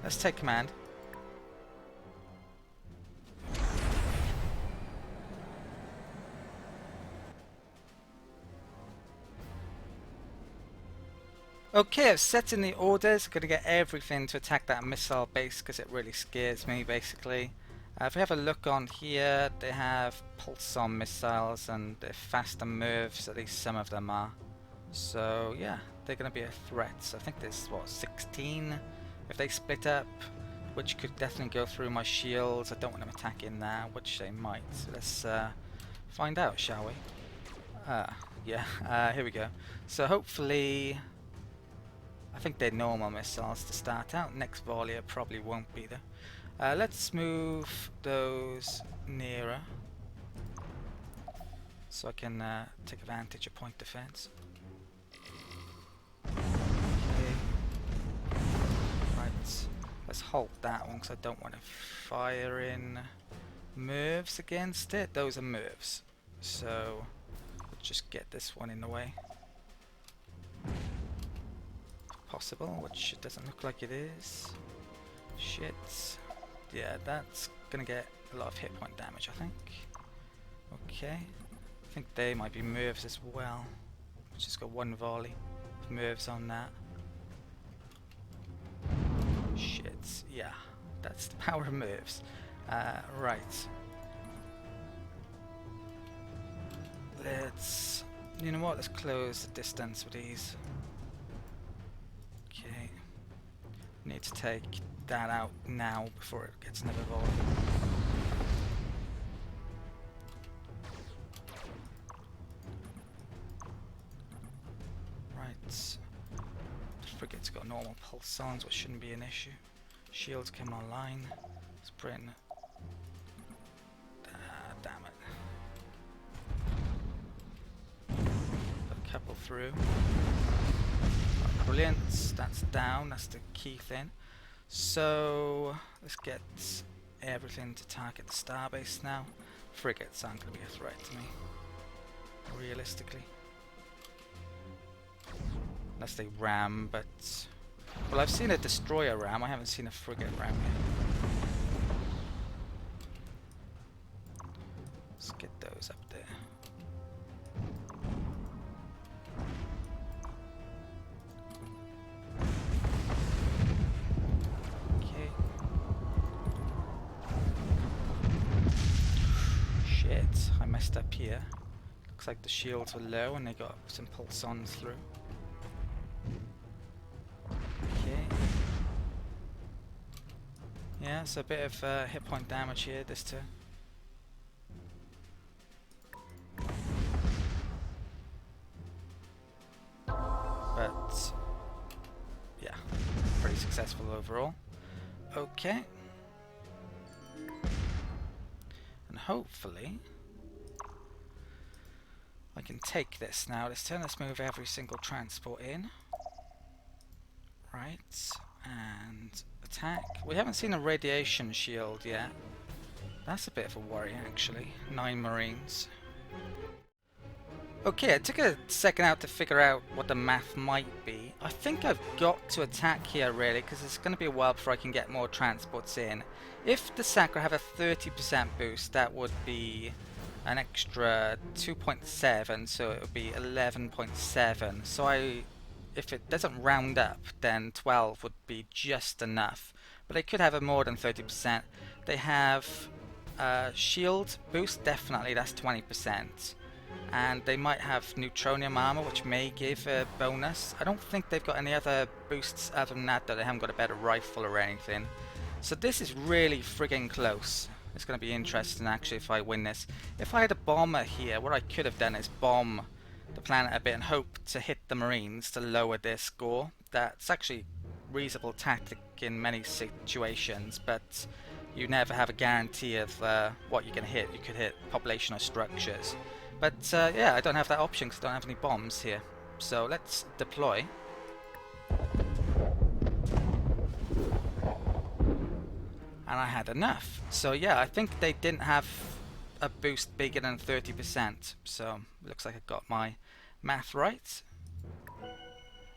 Let's take command. Okay, I've set in the orders. I'm going to get everything to attack that missile base because it really scares me, basically. If we have a look on here, they have Psilon missiles and they're faster moves, at least some of them are. So yeah, they're going to be a threat. So I think there's, what, 16 if they split up, which could definitely go through my shields. I don't want them attacking there, which they might. So let's find out, shall we? Yeah, here we go. So hopefully, I think they're normal missiles to start out. Next volley probably won't be though. Let's move those nearer so I can take advantage of point defense. Okay. Right, let's halt that one because I don't want to fire in moves against it. Those are moves, so we'll just get this one in the way. Possible, which it doesn't look like it is. Shit. Yeah, that's gonna get a lot of hit point damage, I think. Okay. I think they might be moves as well. Just got one volley of moves on that. Shit. Yeah, that's the power of moves. Right. Let's... You know what? Let's close the distance with these. Okay. Need to take that out now before it gets another volley. Right. The frigate's got normal pulsons, which shouldn't be an issue. Shields come online. Let's bring... damn it. Got a couple through. Brilliant. That's down. That's the key thing. So let's get everything to target the starbase now. Frigates aren't going to be a threat to me, realistically. Unless they ram, but... Well, I've seen a destroyer ram, I haven't seen a frigate ram yet. Let's get those up there. Okay. Shit, I messed up here. Looks like the shields were low and they got some pulsons through. Yeah, so a bit of hit point damage here this turn. But yeah, pretty successful overall. Okay. And hopefully I can take this now this turn. Let's move every single transport in. Right, and attack. We haven't seen a radiation shield yet. That's a bit of a worry, actually. 9 Marines. Okay, I took a second out to figure out what the math might be. I think I've got to attack here, really, because it's going to be a while before I can get more transports in. If the Sacra have a 30% boost, that would be an extra 2.7, so it would be 11.7. So if it doesn't round up, then 12 would be just enough. But they could have a more than 30%. They have shield boost, definitely, that's 20%. And they might have neutronium armor, which may give a bonus. I don't think they've got any other boosts other than that, though. They haven't got a better rifle or anything. So this is really friggin' close. It's going to be interesting, actually, if I win this. If I had a bomber here, what I could have done is bomb the planet a bit and hope to hit the Marines to lower their score. That's actually a reasonable tactic in many situations, but you never have a guarantee of what you're going to hit. You could hit population or structures. But yeah, I don't have that option because I don't have any bombs here. So let's deploy. And I had enough. So yeah, I think they didn't have a boost bigger than 30%. So looks like I got my math right.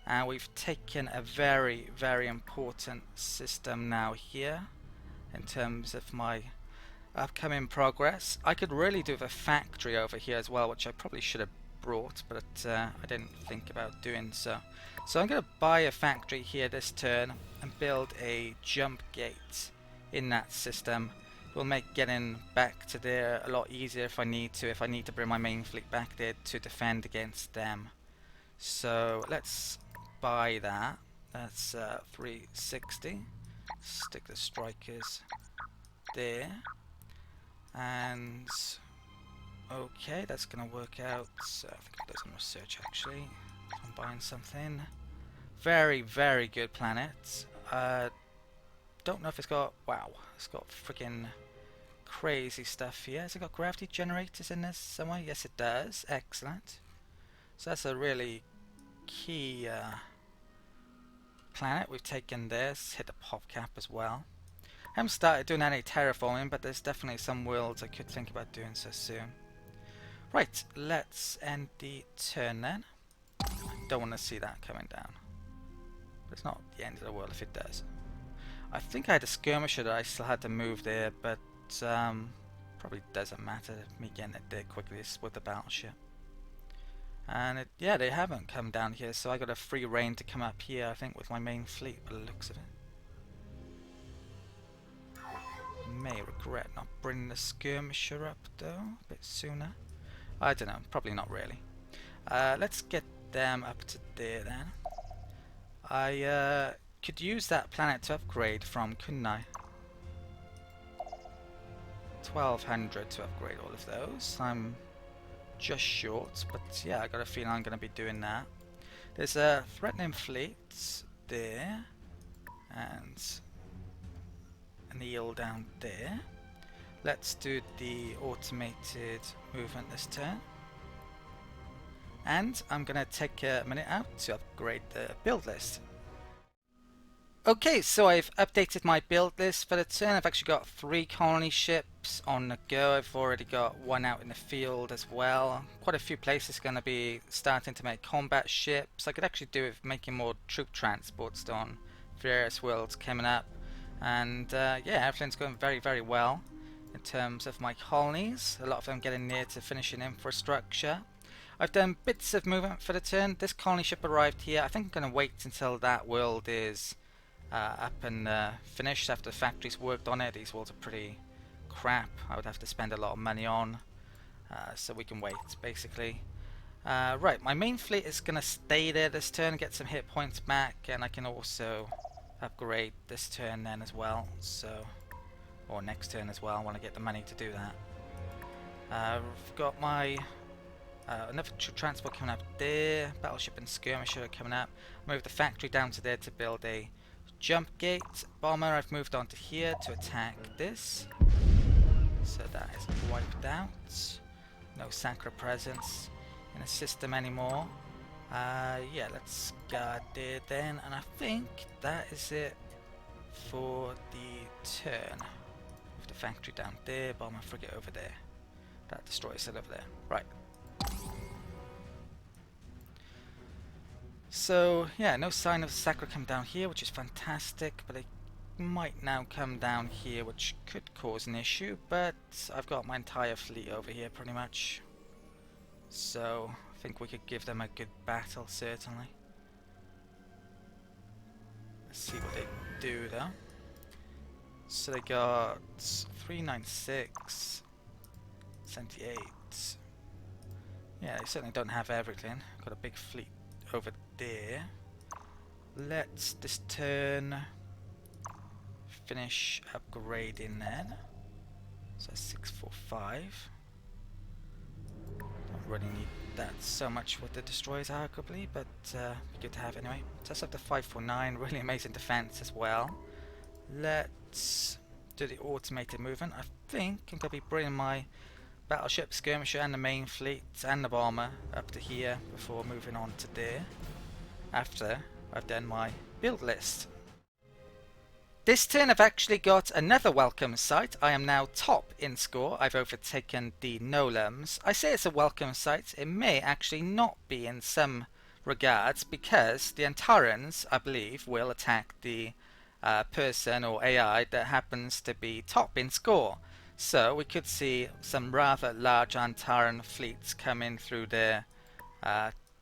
And we've taken a very, very important system now here in terms of my upcoming progress. I could really do with a factory over here as well, which I probably should have brought, but I didn't think about doing so. So I'm going to buy a factory here this turn and build a jump gate in that system. It will make getting back to there a lot easier if I need to bring my main fleet back there to defend against them. So let's buy that. That's 360. Stick the strikers there. And okay, that's gonna work out. So I think I'll do some research actually. I'm buying something. Very, very good planet. Don't know if it's got, wow, it's got freaking crazy stuff here. Has it got gravity generators in this somewhere? Yes, it does. Excellent. So that's a really key planet we've taken this. Hit the pop cap as well. I haven't started doing any terraforming, but there's definitely some worlds I could think about doing so soon. Right, let's end the turn then. I don't want to see that coming down. But it's not the end of the world if it does. I think I had a skirmisher that I still had to move there, but probably doesn't matter me getting it there quickly with the battleship. And yeah, they haven't come down here, so I got a free reign to come up here, I think, with my main fleet by the looks of it. May regret not bringing the skirmisher up though, a bit sooner. I don't know, probably not really. Let's get them up to there then. I could use that planet to upgrade from, couldn't I? 1200 to upgrade all of those. I'm just short, but yeah, I got a feeling I'm going to be doing that. There's a threatening fleet there, and an eel down there. Let's do the automated movement this turn. And I'm going to take a minute out to upgrade the build list. Okay, so I've updated my build list for the turn. I've actually got 3 colony ships on the go. I've already got 1 out in the field as well. Quite a few places going to be starting to make combat ships. I could actually do with making more troop transports on various worlds coming up. And yeah, everything's going very, very well in terms of my colonies. A lot of them getting near to finishing infrastructure. I've done bits of movement for the turn. This colony ship arrived here. I think I'm going to wait until that world is up and finished after the factory's worked on it. These worlds are pretty crap. I would have to spend a lot of money on, so we can wait basically. Right, my main fleet is going to stay there this turn, get some hit points back, and I can also upgrade this turn then as well, so, or next turn as well. I want to get the money to do that. I've got my another transport coming up there, battleship and skirmisher coming up. Move the factory down to there to build a jump gate. Bomber I've moved on to here to attack this, so that is wiped out. No Sacra presence in the system anymore. Yeah, let's guard there then, and I think that is it for the turn. With the factory down there, bomber frigate over there, that destroyer still over there. Right. So yeah, no sign of Sacra come down here, which is fantastic, but they might now come down here, which could cause an issue, but I've got my entire fleet over here pretty much, so I think we could give them a good battle, certainly. Let's see what they do though. So they got 396, 78. Yeah, they certainly don't have everything. Got a big fleet over there. Let's this turn finish upgrading then. So 645. Don't really need that so much with the destroyers arguably, but be good to have anyway. So that's up to 549, really amazing defense as well. Let's do the automated movement. I think I'm going to be bringing my battleship, skirmisher and the main fleet and the bomber up to here before moving on to there, after I've done my build list. This turn I've actually got another welcome sight. I am now top in score. I've overtaken the Nolums. I say it's a welcome sight. It may actually not be in some regards, because the Antarans, I believe, will attack the person or AI that happens to be top in score. So we could see some rather large Antaran fleets come in through their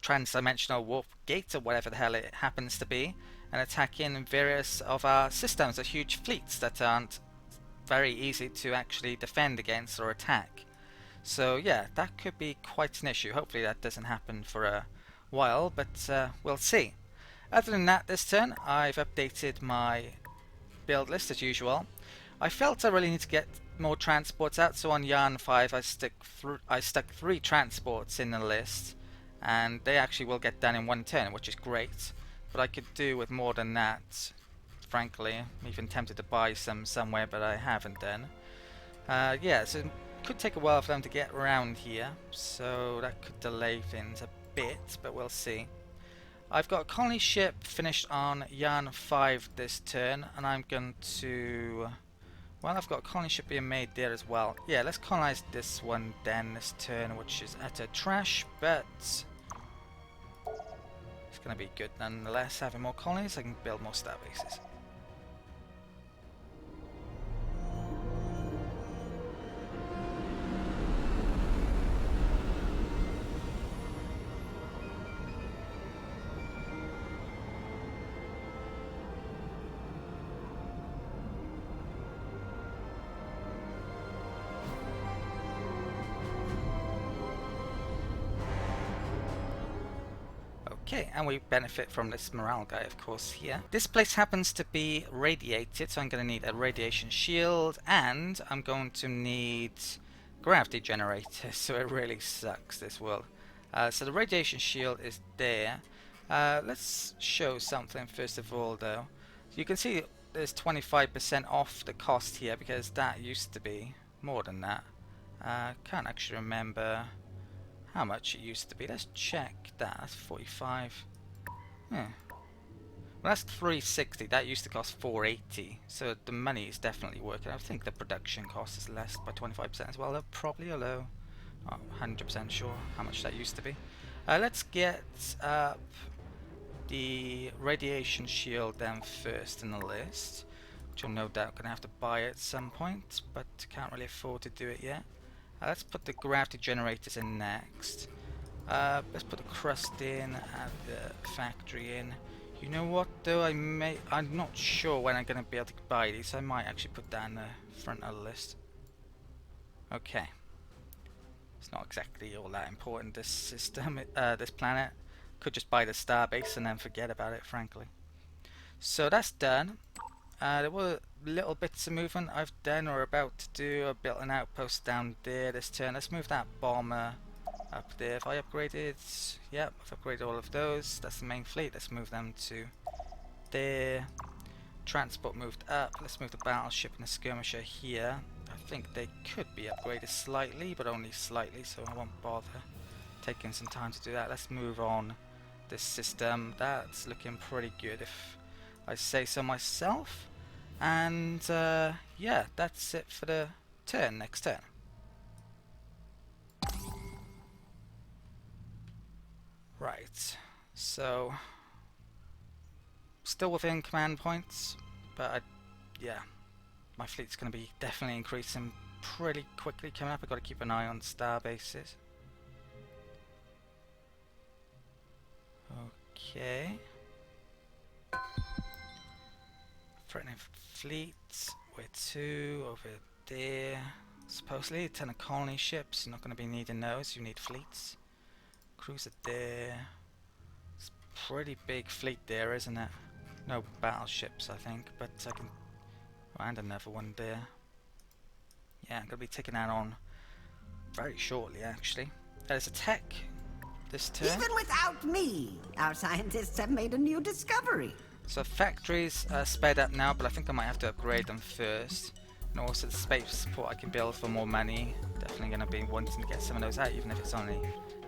transdimensional warp gate or whatever the hell it happens to be, and attack in various of our systems, of huge fleets that aren't very easy to actually defend against or attack. So yeah, that could be quite an issue. Hopefully that doesn't happen for a while, but we'll see. Other than that, this turn I've updated my build list as usual. I felt I really need to get more transports out, so on Yarn 5 I stuck 3 transports in the list, and they actually will get done in one turn, which is great. But I could do with more than that, frankly. I'm even tempted to buy some somewhere, but I haven't done. Yeah, so it could take a while for them to get around here, so that could delay things a bit, but we'll see. I've got a colony ship finished on Yarn 5 this turn, and I'm going to... Well, I've got a colony ship being made there as well. Yeah, let's colonize this one then this turn, which is utter trash, but it's going to be good nonetheless. Having more colonies, I can build more star bases. Okay, and we benefit from this morale guy, of course, here. This place happens to be radiated, so I'm going to need a radiation shield, and I'm going to need gravity generators, so it really sucks, this world. So the radiation shield is there. Let's show something first of all, though. So you can see there's 25% off the cost here, because that used to be more than that. Can't actually remember how much it used to be. Let's check that. That's 45. Yeah. Well, that's 360. That used to cost 480. So the money is definitely working. I think the production cost is less by 25% as well, though, probably, although not 100% sure how much that used to be. Let's get up the radiation shield then first in the list, which I'm no doubt going to have to buy at some point, but can't really afford to do it yet. Let's put the gravity generators in next. Let's put the crust in, add the factory in. You know what though, I'm not sure when I'm going to be able to buy these, so I might actually put that in the front of the list. Okay. It's not exactly all that important, this system, this planet. Could just buy the starbase and then forget about it, frankly. So that's done. There were little bits of movement I've done or about to do. I built an outpost down there this turn. Let's move that bomber up there. If I upgraded, yep, I've upgraded all of those. That's the main fleet. Let's move them to there. Transport moved up. Let's move the battleship and the skirmisher here. I think they could be upgraded slightly, but only slightly, so I won't bother taking some time to do that. Let's move on this system. That's looking pretty good if I say so myself. And yeah, that's it for the turn, next turn. Right, so still within command points, but yeah, my fleet's going to be definitely increasing pretty quickly coming up. I've got to keep an eye on star bases. Okay. Threatening fleets, where to? Over there. Supposedly a ton of colony ships, you're not going to be needing those, you need fleets. Cruiser there. It's a pretty big fleet there, isn't it? No battleships, I think, but I can... Oh, and another one there. Yeah, I'm going to be taking that on very shortly, actually. There's a tech this turn. Even without me, our scientists have made a new discovery. So factories are sped up now, but I think I might have to upgrade them first. And also the space support I can build for more money. Definitely going to be wanting to get some of those out, even if it's only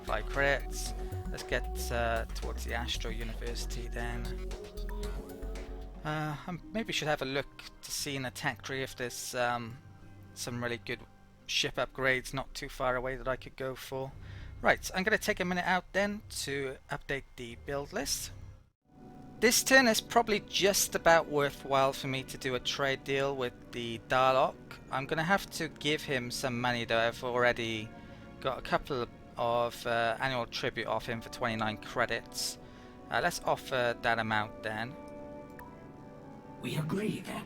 5 credits. Let's get towards the Astro University then. I maybe should have a look to see in the tech tree if there's some really good ship upgrades not too far away that I could go for. Right, I'm going to take a minute out then to update the build list. This turn is probably just about worthwhile for me to do a trade deal with the Darlock. I'm going to have to give him some money though. I've already got a couple of annual tribute off him for 29 credits. Let's offer that amount then. We agree then.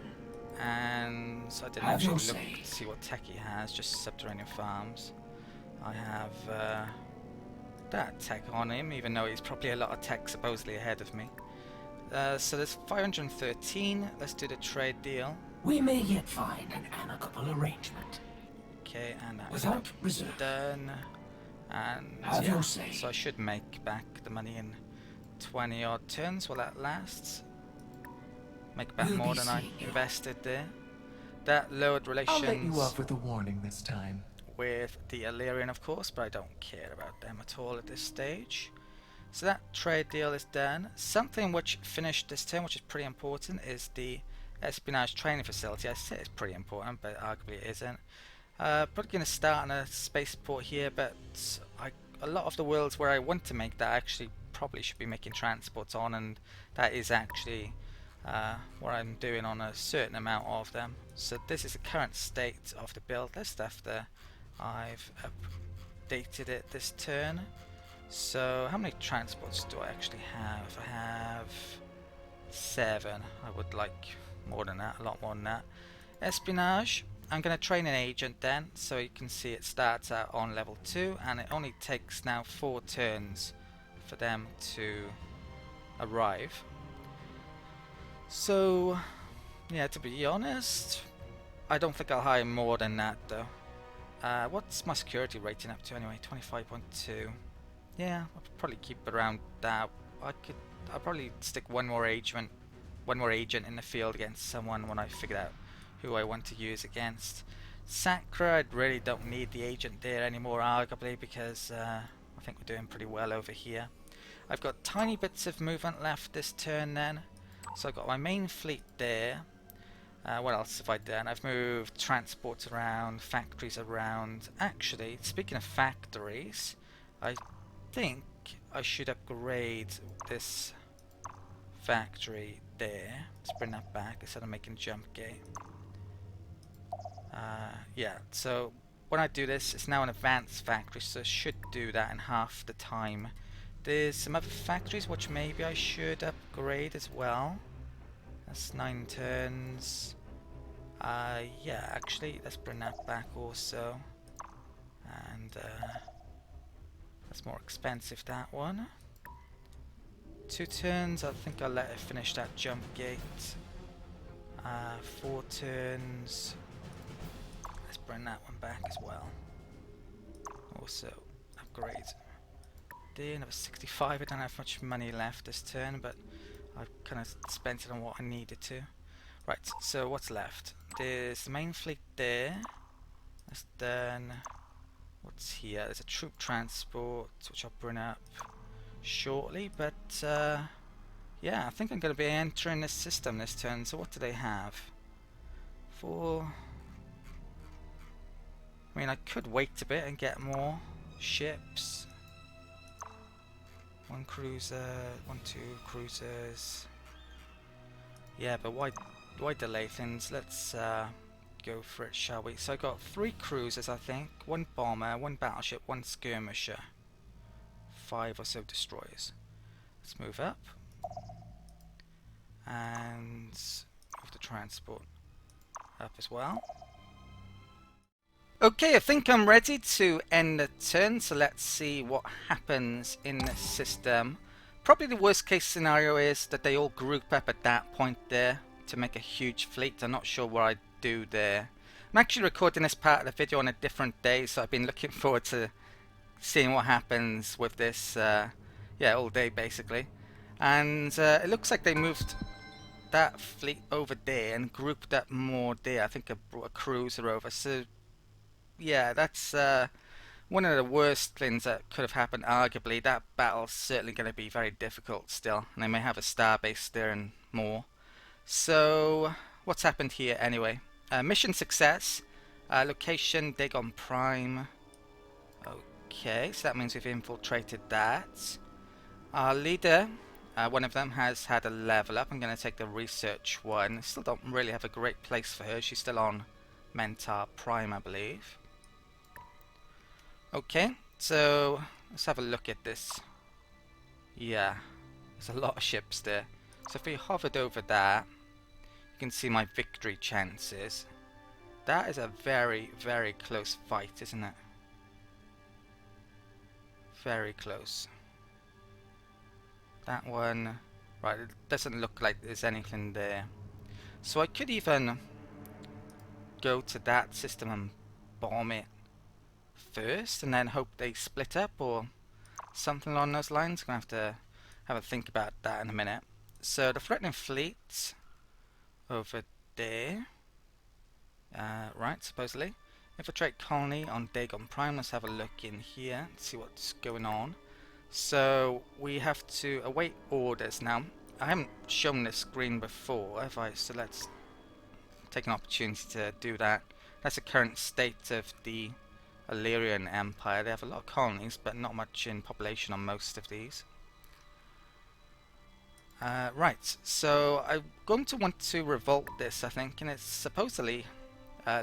And so I didn't Have your actually look say. to see what tech he has, just subterranean farms. I have that tech on him, even though he's probably a lot of tech supposedly ahead of me. So there's 513. Let's do the trade deal. We may yet find an amicable arrangement. Okay, and that's Without reserve. done. And Have yeah, your say. so I should make back the money in 20 odd turns while that lasts. Make back We'll more be than I seeing you. invested there. That lowered I'll let you relations off with a warning this time. with the Illyrian, of course, but I don't care about them at all at this stage. So that trade deal is done. Something which finished this turn, which is pretty important, is the espionage training facility. I say it's pretty important, but arguably it isn't. Probably going to start on a spaceport here, but a lot of the worlds where I want to make that actually probably should be making transports on, and that is actually what I'm doing on a certain amount of them. So this is the current state of the build list after I've updated it this turn. So how many transports do I actually have? I have 7. I would like more than that, a lot more than that. Espionage. I'm going to train an agent then, so you can see it starts out on level 2, and it only takes now 4 turns for them to arrive. So, yeah, to be honest, I don't think I'll hire more than that though. What's my security rating up to anyway? 25.2. Yeah, I'll probably keep it around that. I'll probably stick one more agent in the field against someone when I figure out who I want to use against. Sacra, I really don't need the agent there anymore, arguably, because I think we're doing pretty well over here. I've got tiny bits of movement left this turn then. So I've got my main fleet there. What else have I done? I've moved transports around, factories around. Actually, speaking of factories, I think I should upgrade this factory there. Let's bring that back instead of making jump gate. Yeah, so when I do this, it's now an advanced factory, so I should do that in half the time. There's some other factories which maybe I should upgrade as well. That's 9 turns. Yeah, actually, let's bring that back also. And that's more expensive, that one. 2 turns, I think I'll let it finish that jump gate. 4 turns. Let's bring that one back as well. Also, upgrade. There, another 65. I don't have much money left this turn, but I've kind of spent it on what I needed to. Right, so what's left? There's the main fleet there. That's done. What's here? There's a troop transport, which I'll bring up shortly, but yeah, I think I'm going to be entering this system this turn. So what do they have? I mean, I could wait a bit and get more ships. 1 cruiser, 2 cruisers. Yeah, but why delay things? Let's go for it, shall we? So I got 3 cruisers, I think, 1 bomber, 1 battleship, 1 skirmisher, 5 or so destroyers. Let's move up and move the transport up as well. Okay, I think I'm ready to end the turn, so let's see what happens in this system. Probably the worst case scenario is that they all group up at that point there to make a huge fleet. I'm not sure what I'd do there. I'm actually recording this part of the video on a different day, so I've been looking forward to seeing what happens with this, yeah, all day basically. And it looks like they moved that fleet over there and grouped up more there. I think I brought a cruiser over, so yeah, that's one of the worst things that could have happened, arguably. That battle's certainly going to be very difficult still, and they may have a starbase there and more. So, what's happened here anyway? Mission success. Location, Dagon Prime. Okay, so that means we've infiltrated that. Our leader, one of them, has had a level up. I'm going to take the research one. Still don't really have a great place for her. She's still on Mentor Prime, I believe. Okay, so let's have a look at this. Yeah, there's a lot of ships there. So if we hovered over that, you can see my victory chances. That is a very, very close fight, isn't it? Very close. That one, right, it doesn't look like there's anything there. So I could even go to that system and bomb it first and then hope they split up or something along those lines. Gonna have to have a think about that in a minute. So the threatening fleet over there, right, supposedly. Infiltrate colony on Dagon Prime. Let's have a look in here and see what's going on. So we have to await orders now. I haven't shown this screen before, have I? So let's take an opportunity to do that. That's the current state of the Illyrian Empire. They have a lot of colonies, but not much in population on most of these. Right, so I'm going to want to revolt this, I think, and it's supposedly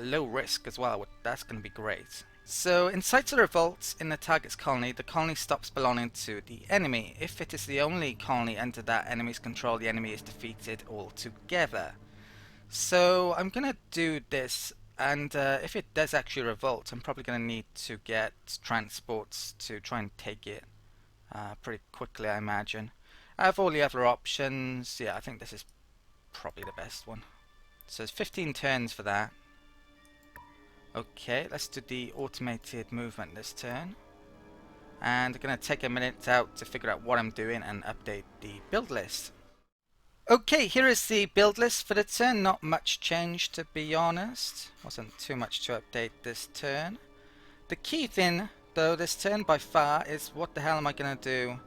low risk as well. That's going to be great. So, incites a revolt in the target's colony. The colony stops belonging to the enemy. If it is the only colony under that enemy's control, the enemy is defeated altogether. So, I'm going to do this, and if it does actually revolt, I'm probably going to need to get transports to try and take it pretty quickly, I imagine. I have all the other options. Yeah, I think this is probably the best one. So, it's 15 turns for that. Okay, let's do the automated movement this turn. And I'm going to take a minute out to figure out what I'm doing and update the build list. Okay, here is the build list for the turn. Not much change, to be honest. Wasn't too much to update this turn. The key thing, though, this turn by far is what the hell am I going to do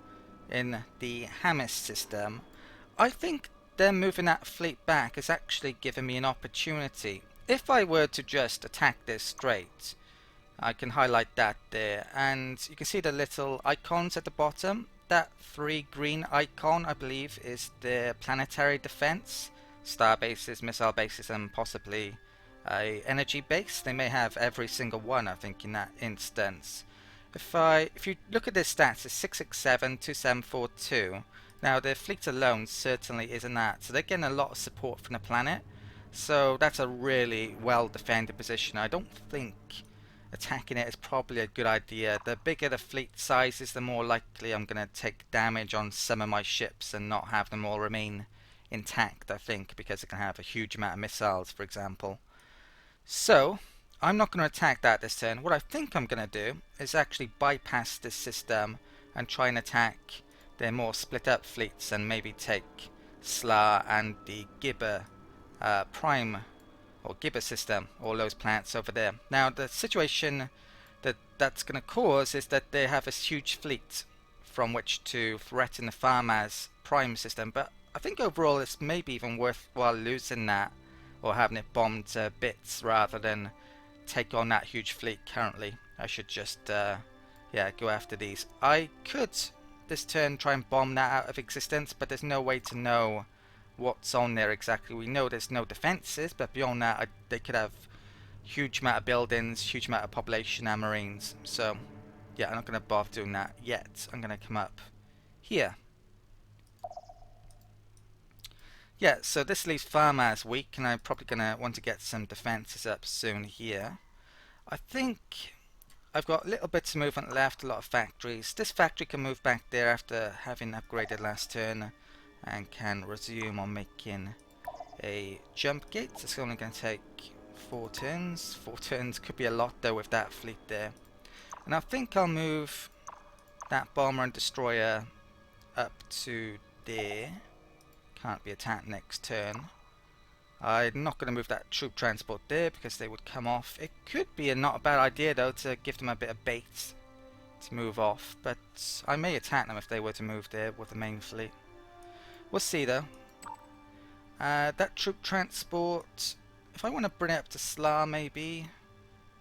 in the Hamis system. I think them moving that fleet back has actually given me an opportunity. If I were to just attack this straight, I can highlight that there, and you can see the little icons at the bottom. That 3 green icon, I believe, is the planetary defense, star bases, missile bases, and possibly a energy base. They may have every single one, I think, in that instance. If you look at their stats, it's 667, 2742. Now their fleet alone certainly isn't that, so they're getting a lot of support from the planet. So that's a really well defended position. I don't think attacking it is probably a good idea. The bigger the fleet size is, the more likely I'm going to take damage on some of my ships and not have them all remain intact, I think, because it can have a huge amount of missiles, for example. So I'm not going to attack that this turn. What I think I'm going to do is actually bypass this system and try and attack their more split up fleets and maybe take Sla and the Gibber Prime or Gibber system, all those planets over there. Now the situation that's going to cause is that they have this huge fleet from which to threaten the Farmaz Prime system, but I think overall it's maybe even worthwhile losing that or having it bombed to bits rather than take on that huge fleet currently. I should just yeah, go after these. I could this turn try and bomb that out of existence, but there's no way to know what's on there exactly. We know there's no defenses, but beyond that they could have huge amount of buildings, huge amount of population and marines. So yeah, I'm not going to bother doing that yet. I'm going to come up here. Yeah, so this leaves Farmaz weak, and I'm probably going to want to get some defenses up soon here. I think I've got little bits of movement left, a lot of factories. This factory can move back there after having upgraded last turn and can resume on making a jump gate. It's only going to take 4 turns. 4 turns could be a lot though with that fleet there. And I think I'll move that bomber and destroyer up to there. Can't be attacked next turn. I'm not going to move that troop transport there because they would come off. It could be not a bad idea though to give them a bit of bait to move off, but I may attack them if they were to move there with the main fleet. We'll see though. That troop transport, if I want to bring it up to Sla maybe,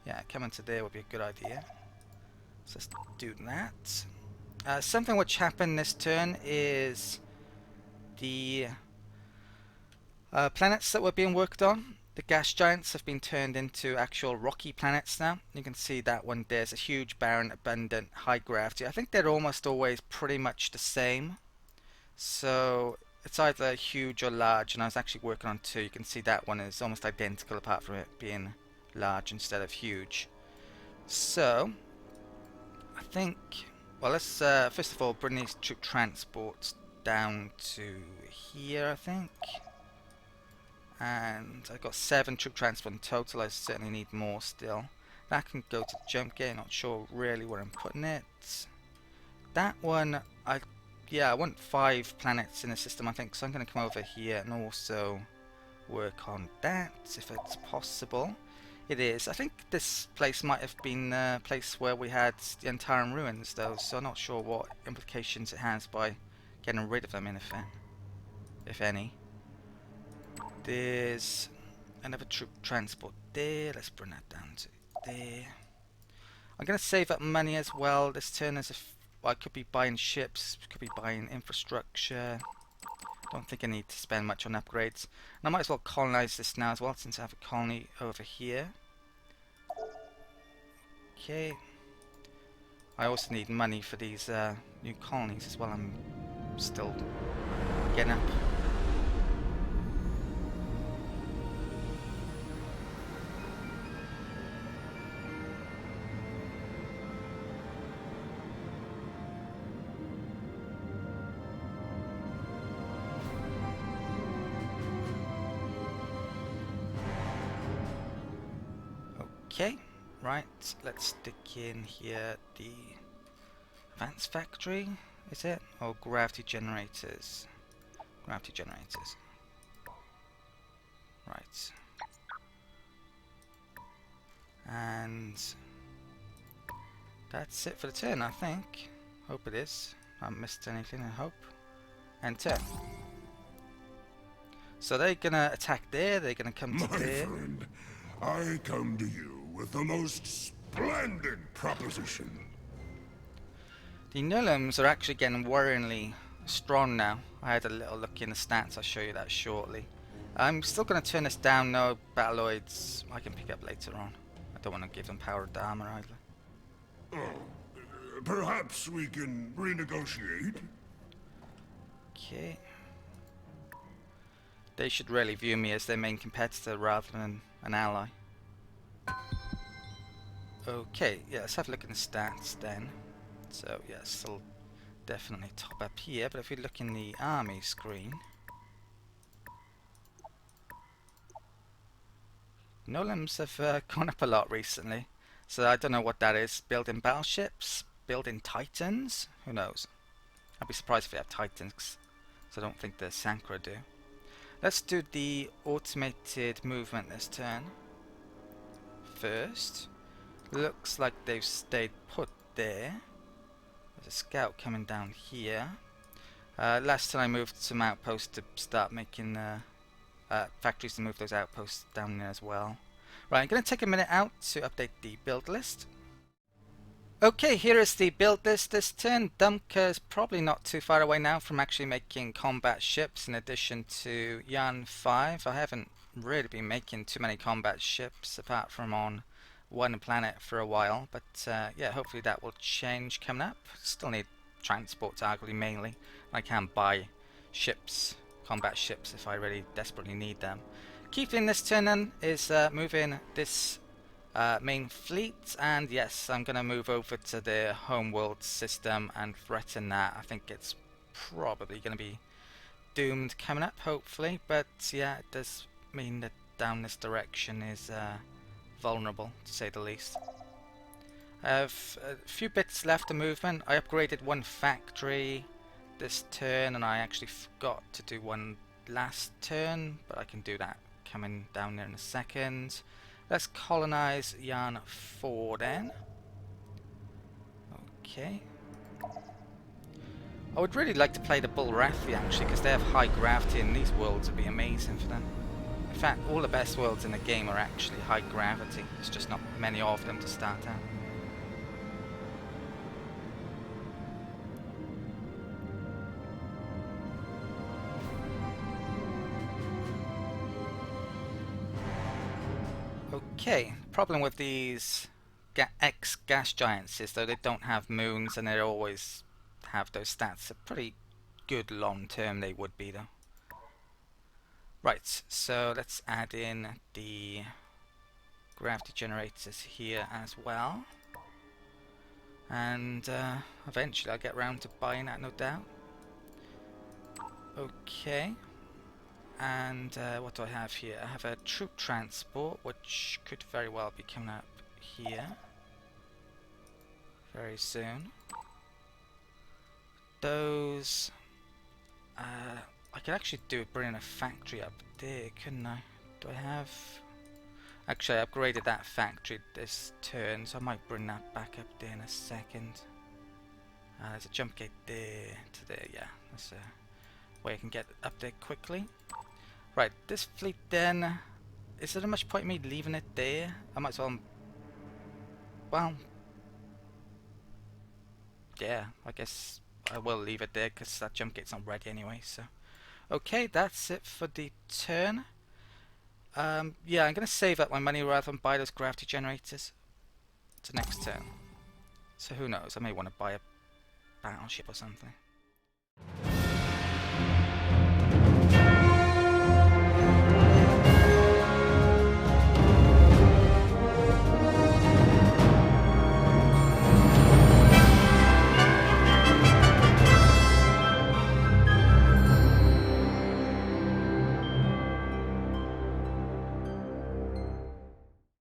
yeah, coming to there would be a good idea. So let's do that. Something which happened this turn is the planets that were being worked on. The gas giants have been turned into actual rocky planets now. You can see that one there's a huge, barren, abundant, high gravity. I think they're almost always pretty much the same. So it's either huge or large, and I was actually working on two. You can see that one is almost identical apart from it being large instead of huge. So I think, well, let's first of all bring these troop transports down to here, I think. And I've got 7 troop transport in total. I certainly need more still. That can go to jump gate. Not sure really where I'm putting it. That one, I want 5 planets in the system, I think. So I'm going to come over here and also work on that if it's possible. It is. I think this place might have been the place where we had the Antares ruins, though. So I'm not sure what implications it has by getting rid of them, in effect, if any. There's another troop transport there. Let's bring that down to there. I'm going to save up money as well this turn. As if I could be buying ships, could be buying infrastructure. Don't think I need to spend much on upgrades. And I might as well colonize this now as well, since I have a colony over here. Okay. I also need money for these new colonies as well. I'm still getting up. Okay, right, let's stick in here the advanced factory, is it? Or gravity generators? Gravity generators. Right. And that's it for the turn, I think. Hope it is. I haven't missed anything, I hope. And turn. So they're gonna attack there, they're gonna come to there. My friend, I come to you with the most splendid proposition. The Nullums are actually getting worryingly strong now. I had a little look in the stats, I'll show you that shortly. I'm still going to turn this down, no Battloids I can pick up later on. I don't want to give them powered armor either. Perhaps we can renegotiate? Okay. They should really view me as their main competitor rather than an ally. Okay, yeah, let's have a look at the stats then. So, yeah, still definitely top up here, but if we look in the army screen, Nullums have gone up a lot recently. So I don't know what that is. Building battleships? Building Titans? Who knows? I'd be surprised if they have Titans, so I don't think the Sankra do. Let's do the automated movement this turn. First, looks like they've stayed put there. There's a scout coming down here. Last time I moved some outposts to start making factories to move those outposts down there as well. Right, I'm going to take a minute out to update the build list. Okay, here is the build list this turn. Dumka's probably not too far away now from actually making combat ships in addition to Yan 5. I haven't really been making too many combat ships apart from on one planet for a while, but yeah, hopefully that will change coming up. Still need transport arguably mainly. I can buy ships, combat ships, if I really desperately need them. Key thing this turn then is moving this main fleet, and yes, I'm going to move over to the homeworld system and threaten that. I think it's probably going to be doomed coming up, hopefully, but yeah, it does mean that down this direction is vulnerable, to say the least. I have a few bits left of movement. I upgraded one factory this turn, and I actually forgot to do one last turn, but I can do that coming down there in a second. Let's colonize Yan 4 then. Okay. I would really like to play the Bullrathi actually, because they have high gravity and these worlds would be amazing for them. In fact, all the best worlds in the game are actually high gravity. There's just not many of them to start out. Okay, problem with these ex-gas giants is though they don't have moons and they always have those stats. A pretty good long term they would be though. Right, so let's add in the gravity generators here as well. And eventually I'll get around to buying that, no doubt. Okay. And what do I have here? I have a troop transport, which could very well be coming up here very soon. Those... I could actually bring a factory up there, couldn't I? Do I have... Actually, I upgraded that factory this turn, so I might bring that back up there in a second. There's a jump gate there to there, yeah. That's a way I can get up there quickly. Right, this fleet then... Is there much point in me leaving it there? I might as well... Well... Yeah, I guess I will leave it there because that jump gate's not ready anyway, so... Okay, that's it for the turn. Yeah, I'm going to save up my money rather than buy those gravity generators to next turn. So who knows, I may want to buy a battleship or something.